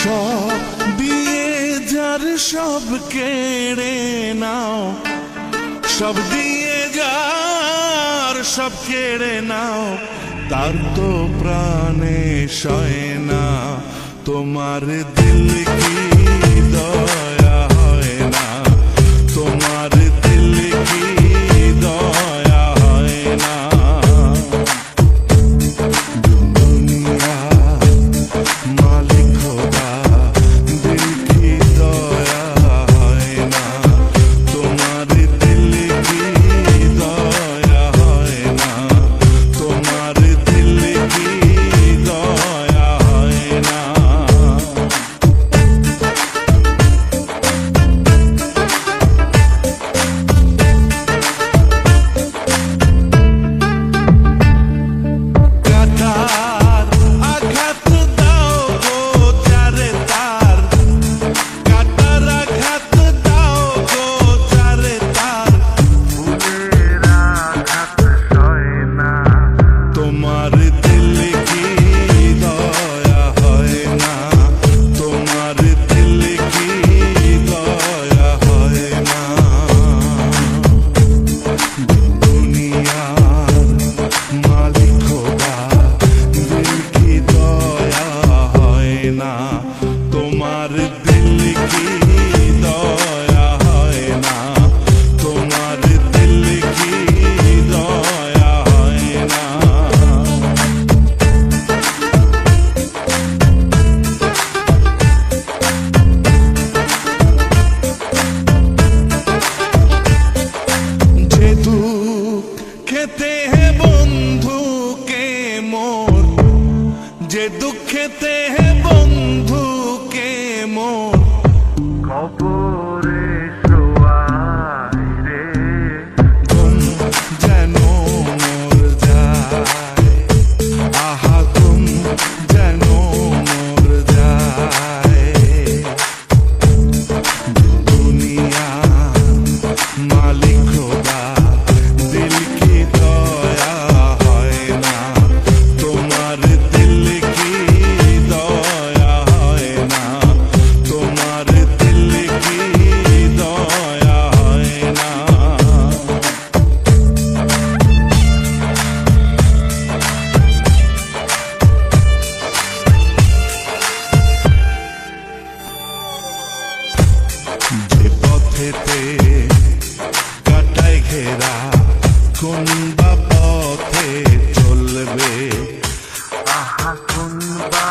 সব দিয়ে যার সব কেড়ে নাও, সব দিয়ে যার সব কেড়ে নাও, তার তো প্রাণে সয় না। তোমার দিল কি দয়া হয় না, তোমার দিল কি দয়া হয় না। দুনিয়া মালিক খোদা, দিল কি দয়া হয় না, তোমার দিল কি দয়া হয় না, তোমার দিল কি দয়া হয় না। তোমার দিল কি দয়া হয় না, তোমার দিল কি দয়া হয় না। যে দুঃখেতে হে বন্ধু কে মোর, যে দুঃখেতে হে বন্ধু কে মোর কবরে শোয়াই রে, ঘুম যেন মোর যায়, আহা ঘুম যেন মোর যায়। দুনিয়া মালিক খোদা, দিল কি দয়া হয় না, তোমার দিল কি দয়া হয় না, তোমার দিল কি দয়া হয় না। যে পথেতে কাটায় ঘেরা, কোন বা পথে চলবে, আহা কোন বা